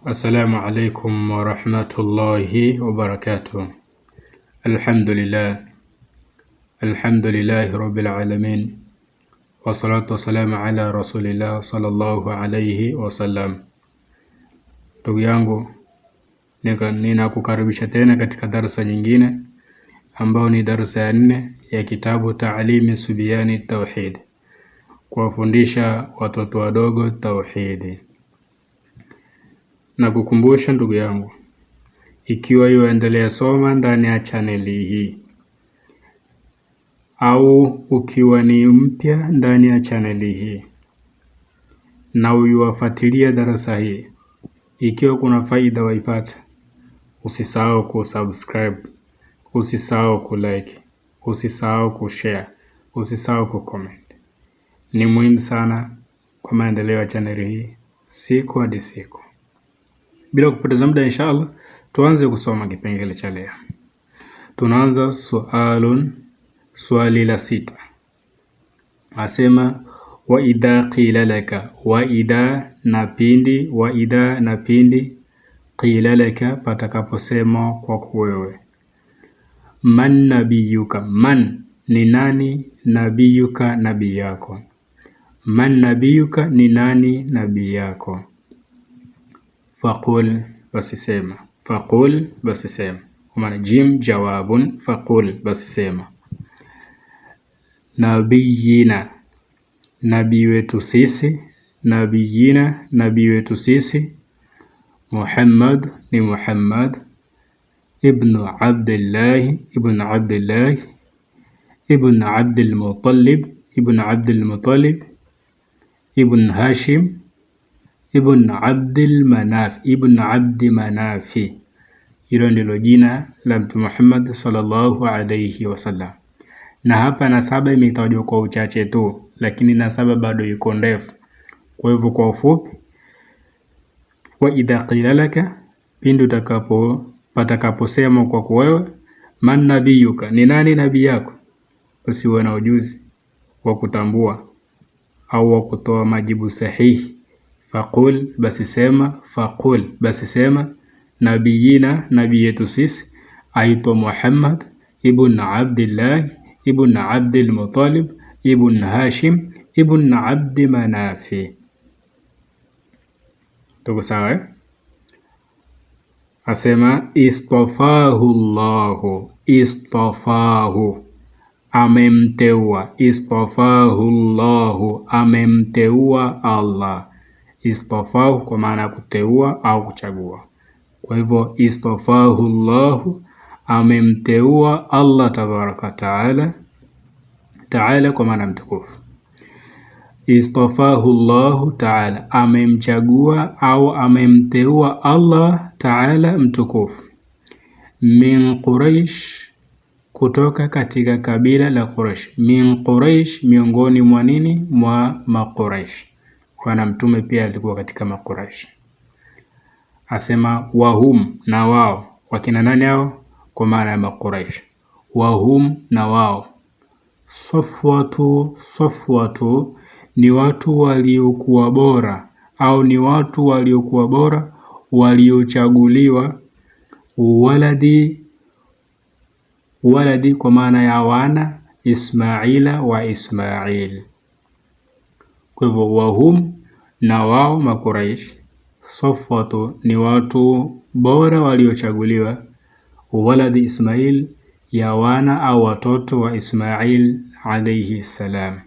Assalamu alaikum warahmatullahi wabarakatuh. Alhamdulillah rabbil alamin, wassalatu wassalamu ala rasulillah sallallahu alayhi wasallam. Ndugu yangu, ninakukaribisha tena katika darasa nyingine ambao ni darasa ya 4 ya kitabu Taalimi Subyani Tauhid, kuwafundisha watoto wadogo tauhidi. Na kukumbusha ndugu yangu, ikiwa yuendelea soma ndani ya chaneli hii au ukiwa ni mpya ndani ya chaneli hii na uiwafuatilia darasa hii, ikiwa kuna faida waipata, usisahau kusubscribe, usisahau kulike, usisahau kushare, usisahau kucomment. Ni muhimu sana kwa maendeleo ya chaneli hii siku hadi siku. Bila kupoteza muda, inshallah tuanze kusoma kipengele cha leo. Tunaanza swali la 6. Asema wa idha qila laka, wa idha na pindi qila laka, patakaposema kwa wewe. Man nabiyuka, man ni nani, nabiyuka nabii yako. Man nabiyuka ni nani nabii yako. Faqul, basisema. Faqul, basisema. Maana jim jawabun, faqul, basisema. Nabiyina, nabii wetu sisi. Nabiyina, nabii wetu sisi. Muhammad ni Muhammad. Ibnu Abdillahi, ibnu Abdillahi. Ibnu Abdil Muttalib, ibnu Abdil Muttalib. Ibnu Hashim, ibnu Abdil Manaf, ibnu Abdi Manafi. Hilo ndilo jina la Mtume Muhammad sallallahu alayhi wasallam. Na hapa nasaba imetajwa kwa uchache tu, lakini nasaba bado iko ndefu. Kwa hivyo kwa ufupi, wa idha qila laka, pindi patakaposema kwa wewe. Man nabiyuka, ni nani nabii yako. Basi uwe na ujuzi wa kutambua au wa kutoa majibu sahihi. Faqul, basi sema. Faqul, basi sema. Nabiyina, nabii yetu sisi, aitwa Muhammad ibn Abdillah ibn Abdil Muttalib ibn Hashim ibn Abdi Manafi. Tuko sawa? Asema istafahu Allahu, istafahu, amemteua. Istafahu Allahu, amemteua Allah. Istafahu kwa maana kuteua au kuchagua. Kwa hivyo istafahu Allahu, amemteua Allah tabaraka taala. Taala kwa maana mtukufu. Istafahu Allahu taala, amemchagua au amemteua Allah taala mtukufu. Min Quraish, kutoka katika kabila la Quraish. Min Quraish, miongoni mwa nini? Mwa Maquraish. Kwa mtume pia alikuwa katika Maquraish. Asema wahum, na wao. Wakina nani hao? Kwa maana ya Maquraish. Wahum, na wao. Safwatu ni watu waliokuwa bora, au ni watu waliokuwa bora waliochaguliwa. Waladi kwa maana ya wana Ismaila wa Ismail. Kwa hivyo wahum, na wao Maquraish. Safwatu ni watu bora waliochaguliwa. Waladi Ismail, ya wana au watoto wa Ismail alayhi salam.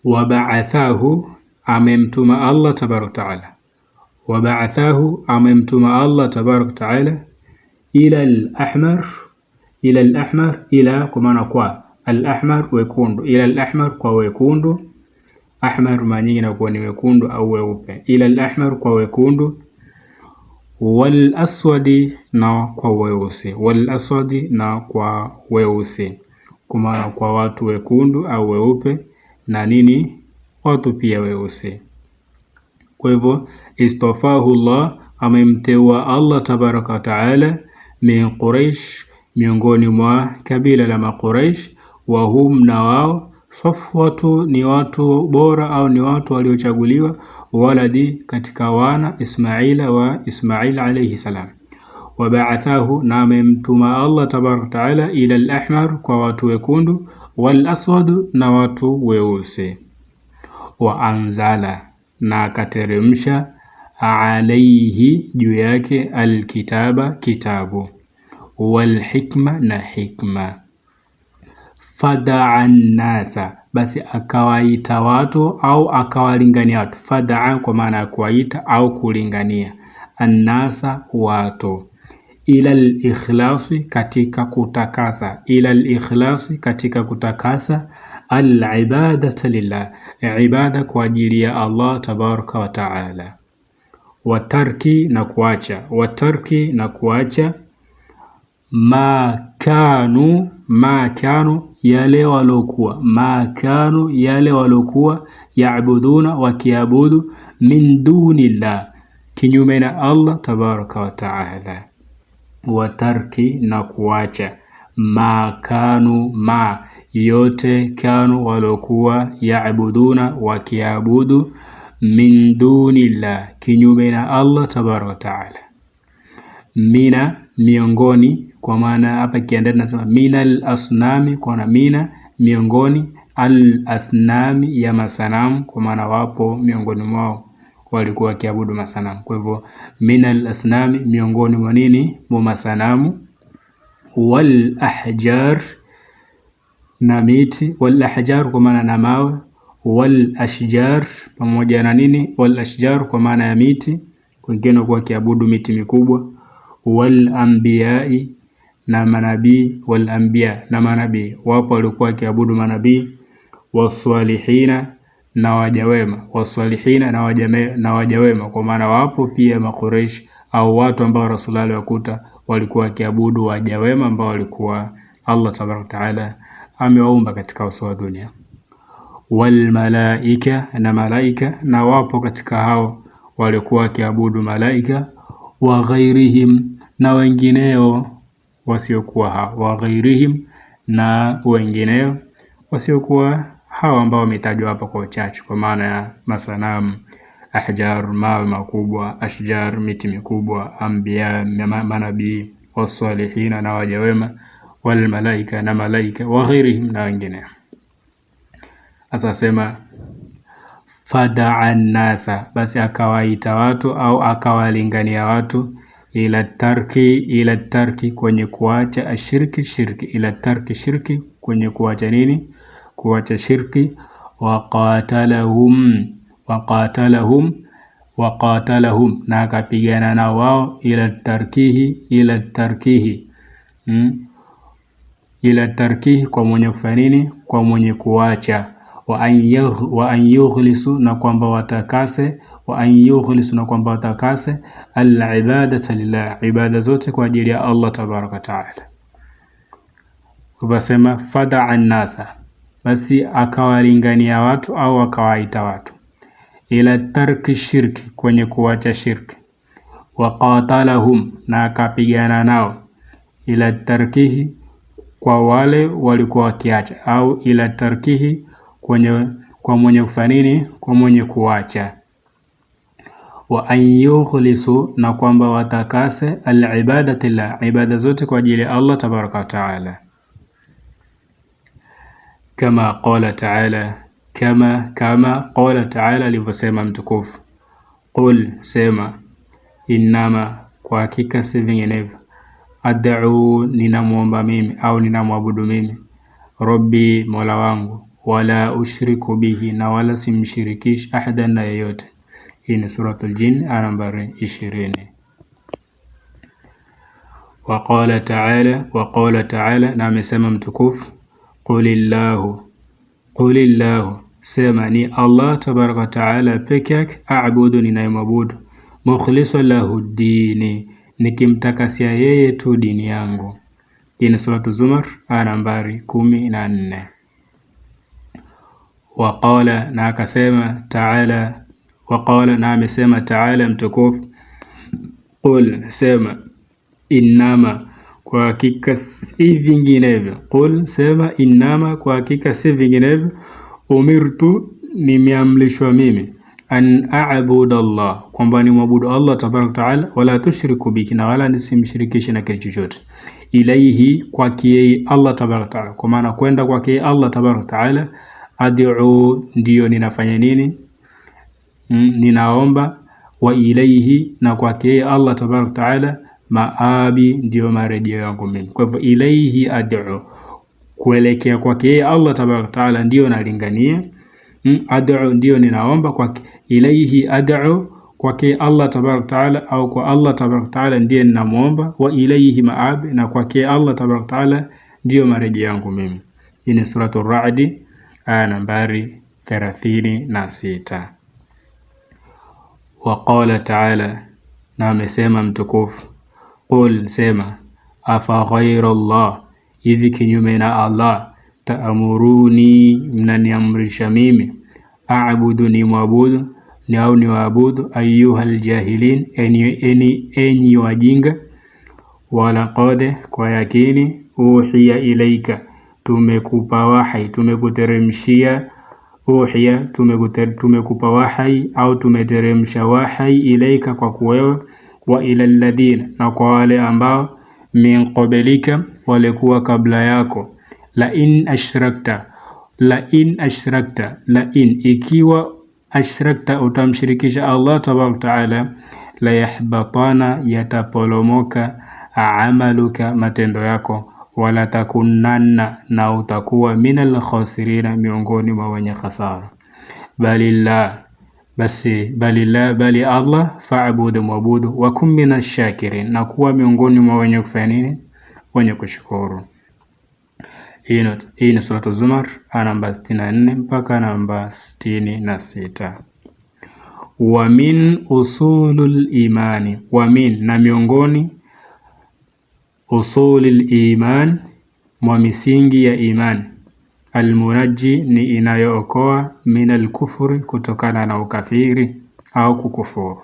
Waba'athahu, amemtuma Allah tabaraka taala. Waba'athahu, amemtuma Allah tabaraka taala. Ila al-ahmar, ila al-ahmar, ila kwa maana kwa al-ahmar, wekundu. Ila al-ahmar, kwa wekundu. Ahmar maana inakuwa ni wekundu au weupe. Ila al-ahmar, kwa wekundu. Wal aswadi, na kwa weusi. Wal aswadi, na kwa weusi. Kwa maana kwa watu wekundu au weupe, na nini? Watu pia weusi. Kwa hivyo istafahu Allah, amemteua Allah tabaraka taala. Min Quraish, miongoni mwa kabila la Maquraish. Wahum, na wao. Safwatu ni watu bora au ni watu waliochaguliwa, waladi katika wana Ismaila wa Ismail alayhi salam. Wabaathahu, na amemtuma Allah tabaraka taala, ila al-ahmar, kwa watu wekundu, wal aswad, na watu weusi. Wa anzala, na akateremsha, alayhi, juu yake, alkitaba, kitabu, wal hikma, na hikma. Fadaa nasa, basi akawaita watu au akawalingania watu. Fadaa kwa maana ya kuwaita au kulingania, annasa, watu, ila al-ikhlasi, katika kutakasa, ila al-ikhlasi, katika kutakasa, al-ibadata lillah, ibada kwa ajili ya Allah tabaraka wa taala. Watarki, na kuacha, watarki, na kuacha, ma kanu, yale walokuwa, ma kanu, yale walokuwa, yaabuduna, wakiabudu, min dunillah, kinyume na Allah tabaraka wa taala. Watarki, na kuacha, ma kanu, ma yote, kanu walokuwa, yaabuduna, wakiabudu, min dunillah, kinyume na Allah tabaraka wa taala. Mina, miongoni, kwa maana hapa kiandani nasema minal asnami, kwa maana mina, miongoni, al asnami, ya masanamu, kwa maana wapo miongoni mwao walikuwa wakiabudu masanamu. Kwa hivyo minal asnami, miongoni mwa nini? Mwa masanamu. Wal ahjar, na miti, wal ahjar kwa maana na mawe, wal ashjar, pamoja na nini? Wal ashjar kwa maana ya miti, wengine walikuwa wakiabudu miti mikubwa. Wal anbiyai, na manabii, wal anbiya, na manabii, wapo walikuwa wakiabudu manabii. Waswalihina, na wajawema, waswalihina, na wajawema, kwa maana wapo pia Makureish au watu ambao Rasulullah aliwakuta walikuwa wakiabudu wajawema ambao walikuwa Allah tabaraka taala amewaumba katika uso wa dunia. Wal malaika, na malaika, na wapo katika hao walikuwa wakiabudu malaika. Wa ghairihim, na wengineo wasiokuwa hao, wa ghairihim, na wengineo wasiokuwa hao ambao wametajwa hapa kwa uchache, kwa maana ya masanamu, ahjar, mawe makubwa, ashjar, miti mikubwa, anbiya, manabii, wasalihina, na wajawema, wal malaika, na malaika, wa ghairihim, na wengineo. Asa sema fadaa nasa, basi akawaita watu au akawalingania watu, ila tarki, kwenye kuacha, ashirki, shirki, ila tarki, shirki, kwenye kuacha nini? Kuacha shirki. Waqatalahum, na akapigana na wao, ila tarkihi, kwa mwenye kufanya nini? Kwa mwenye kuacha. Wa an yughlisu, na kwamba watakase, al-ibadata lillah, ibada zote kwa ajili ya Allah tabaraka taala. Kubasema fadaa nasa, basi akawalingania watu au akawaita watu, ila tarki shirki, kwenye kuacha shirki. Waqatalahum, na akapigana nao, ila tarkihi, kwa wale walikuwa wakiacha, au ila tarkihi, kwa mwenye kufanya nini? Kwa mwenye kuacha. Wa an yukhlisu, na kwamba watakase, al-ibadati lillah, ibada zote kwa ajili ya Allah tabaraka wa taala. Kama qala taala, kama qala taala, alivyosema mtukufu. Qul, sema, innama, kwa hakika si vinginevyo, ad'u, ninamuomba mimi au ninamwabudu mimi, rabbi, mola wangu, wala ushriku bihi, na wala simshirikishi ahadan, na yeyote. Hii ni suratul Jin aya nambari 20. Waqala taala, na amesema mtukufu, qulillahu, sema ni Allah tabaraka wa taala peke yake, a'budu, ninayemwabudu, mukhlisan lahu dini, nikimtakasia yeye tu dini yangu. Hii ni suratul Zumar aya nambari 14. Waqala, na akasema taala, na amesema taala mtukufu, qul, sema, innama, kwa hakika si vinginevyo. Qul, sema, innama, kwa hakika si vinginevyo, umirtu, nimeamrishwa mimi, an a'budu Allah, kwamba ni mwabudu Allah tabaraka taala, wala tushriku bihi, na wala nisimshirikishe na kitu chochote, ilaihi, kwake yeye Allah tabaraka taala, kwa maana kwenda kwake Allah tabaraka taala, ad'u, ndiyo ninafanya nini, ninaomba, wa ilaihi, na kwake Allah tabaraka taala, maabi, ndiyo marejeo yangu mimi. Kwa hivyo ilaihi ad'u, kuelekea kwake Allah tabaraka taala ndiyo nalingania, ad'u ndiyo ninaomba kwake, ilaihi ad'u, kwake Allah tabaraka taala, au kwa Allah tabaraka taala ndiye ninamuomba, wa ilaihi maabi, na kwake Allah tabaraka taala ndiyo marejeo yangu mimi. Hii ni Suratul Ra'd aya nambari 36. Wa qala taala, na amesema mtukufu, qul, sema, afa ghayra Allah, hivi kinyume na Allah, taamuruni, mnaniamrisha mimi, a'budu, ni mwabudu, ni au ni waabudu, ayyuhal jahilin, enyi wajinga, wala qad, kwa yakini, uhiya ilaika, tumekupa wahi, tumekuteremshia, uhiya, tumekupa wahi au tumeteremsha wahi, ilaika, kwa kuwewe, wa ila alladhina, na kwa wale ambao, min qablika, walikuwa kabla yako, la in ashrakta, ikiwa ashrakta, utamshirikisha Allah tabaraka taala, la yahbatana, yatapolomoka, amaluka, matendo yako, wala takunanna, na utakuwa minal khasirina, miongoni mwa wenye khasara. Bali Allah, fa'budu, mwabudu, wa kum minash shakirin, na kuwa miongoni mwa wenye kufanya nini, wenye kushukuru. Hii ni Suratu Zumar namba 64 mpaka namba 66. Wa min usulul imani, wa min, na miongoni, usulul iman, mwa misingi ya imani, almunajji, ni inayookoa, min alkufri, kutokana na ukafiri au kukufuru.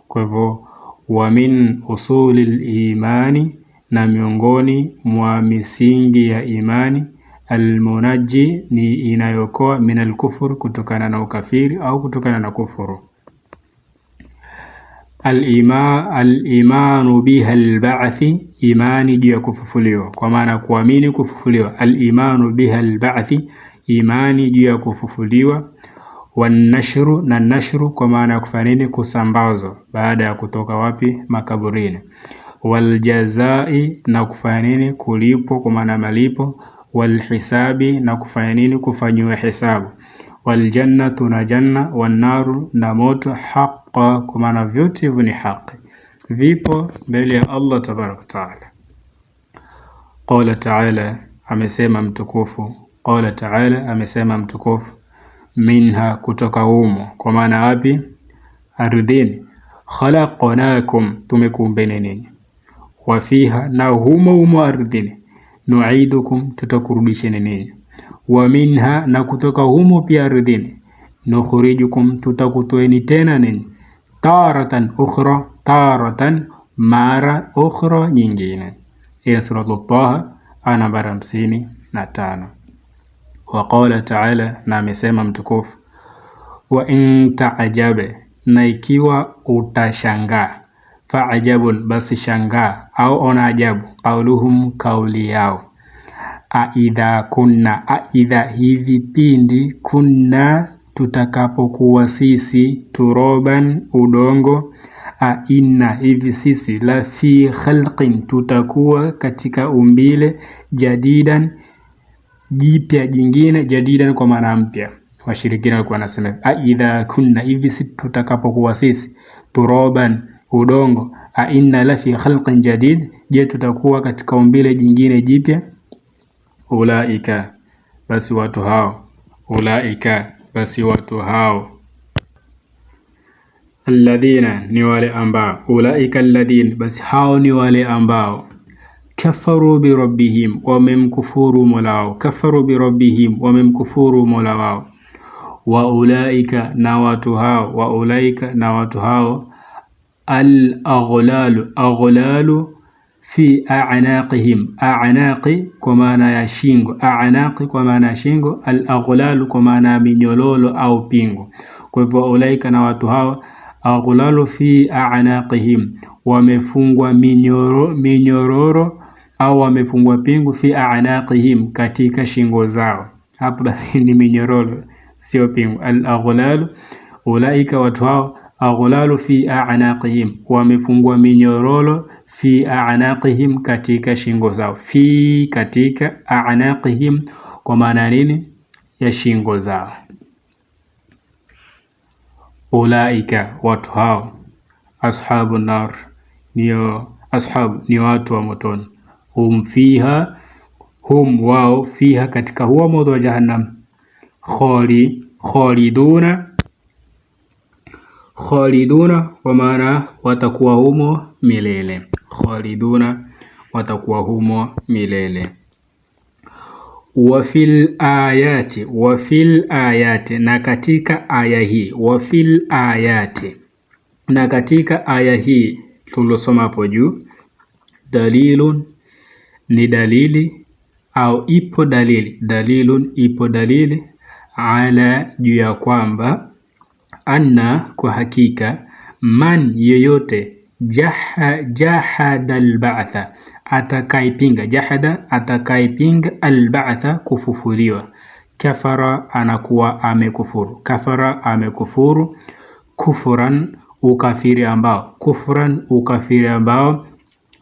Kwa hivyo wa min usulil imani, na miongoni mwa misingi ya imani, almunajji, ni inayokoa, min alkufur, kutokana na ukafiri au kutokana na kufuru. Al-imanu biha al-ba'thi, imani juu ya kufufuliwa, kwa maana kuamini kufufuliwa. Al-imanu biha al-ba'thi, imani juu ya kufufuliwa. Wan-nashru, na nashru, kwa maana kufanya nini, kusambazwa baada ya kutoka wapi, makaburini. Waljazai, na kufanya nini, kulipo, kwa maana malipo. Walhisabi, na kufanya nini, kufanywa hisabu. Waljannatu, na janna. Wannaru, na moto. Haqqa, kwa maana vyote hivyo ni haki, vipo mbele ya Allah tabaraka taala. Qala taala, amesema mtukufu. Qala taala, amesema mtukufu. Minha, kutoka humo, kwa maana wapi, ardhini. Khalaqnakum, tumekuumbeni ninyi. Wa fiha, na humo ardhini. Nu'idukum, tutakurudisheni ninyi. Wa minha, na kutoka humo pia ardhini. Nukhrijukum, tutakutoeni tena ninyi. Taratan ukhra, taratan, mara ukhra, nyingine. Ya Suratul Taha namba 55. Wa qala taala, na amesema mtukufu. Wa in ta'jabe, na ikiwa utashangaa, fa'ajabun, basi shangaa au ona ajabu, qauluhum, kauli yao. Aidha kunna, aidha, hivi pindi, kunna, tutakapokuwa sisi, turoban, udongo, inna, hivi sisi, la fi khalqin, tutakuwa katika umbile, jadidan, jipya jingine, jadidan, kwa maana mpya. Washirikina walikuwa wanasema aidha kunna, hivi sisi tutakapokuwa sisi, turoban, udongo, inna la fi khalqin jadid, je, tutakuwa katika umbile jingine jipya. Ulaika, basi watu hao. Ulaika, basi watu hao. Alladhina, ni wale ambao. Ulaika alladhina, basi hao ni wale ambao. Kafaru bi rabbihim, wamemkufuru mola wao. Kafaru bi rabbihim, wamemkufuru mola wao. Wa ulaika, na watu hao. Wa ulaika, na watu hao. Al-aghlalu, aghlalu fi a'naqihim, a'naqi kwa maana ya shingo, a'naqi kwa maana ya shingo, al-aghlalu kwa maana ya minyololo au pingo. Kwa hivyo ulaika na watu hao, aghlalu fi a'naqihim, wamefungwa minyororo au wamefungwa pingu, fi a'naqihim, katika shingo zao. Hapa ni minyororo sio pingu. Al-aghlalu, ulaika watu hao, aghlalu fi a'naqihim, wamefungwa minyororo, fi a'naqihim, katika shingo zao. Fi, katika, a'naqihim kwa maana nini? Ya shingo zao. Ulaika watu hao, ashabu nar, ni watu wa motoni. Hum fiha, hum wao, fiha katika huo moto wa jahannam, khaliduna kwa maana watakuwa humo milele. Khaliduna, watakuwa humo milele. Wa fil ayati, na katika aya hii. Wa fil ayati, na katika aya hii tulosoma hapo juu. Dalilun, ni dalili au ipo dalili. Dalilun, ipo dalili. Ala, juu ya kwamba. Anna, kwa hakika. Man, yeyote. Jahada al-ba'tha, atakaipinga. Jahada, atakaipinga. Al-ba'tha, kufufuliwa. Kafara, anakuwa amekufuru. Kafara, amekufuru. Kufran, ukafiri ambao. Kufran, ukafiri ambao.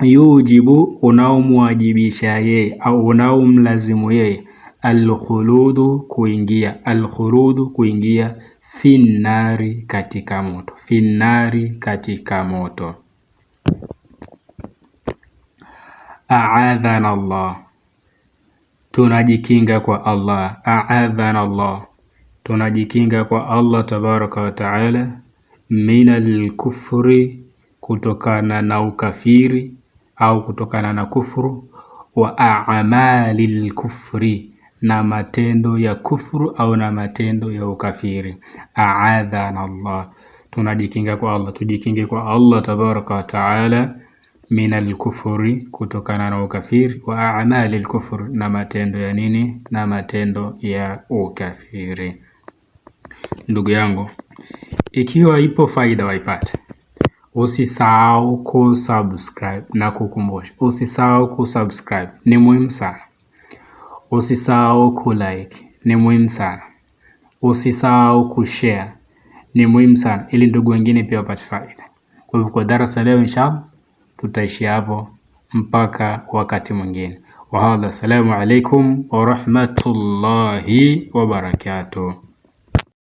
Yujibu, unaomwajibisha yeye au unaomlazimu yeye. Al-khuludu, kuingia. Al-khuludu, kuingia. Finnari, katika moto. Finnari, katika moto. A'adhana Allah, tunajikinga kwa Allah. A'adhana Allah, tunajikinga kwa Allah tabaraka wa taala. Minal kufri, kutokana na ukafiri au kutokana na kufuru. Wa a'malil kufri, na matendo ya kufuru au na matendo ya ukafiri. A'adhana Allah, tunajikinga kwa Allah. Tujikinge kwa Allah tabaraka wa taala. Minal kufri, kutokana na ukafiri. Wa a'malil kufri, na matendo ya nini? Na matendo ya ukafiri. Ndugu yangu, ikiwa ipo faida waipata, usisahau kusubscribe na kukumbusha. Usisahau kusubscribe, ni muhimu sana. Usisahau kulike, ni muhimu sana. Usisahau kushare, ni muhimu sana, ili ndugu wengine pia wapate faida. Kwa hivyo kwa darasa leo inshallah tutaishi hapo mpaka wakati mwingine. Wa hadha, assalamu alaikum wa rahmatullahi wa barakatuh.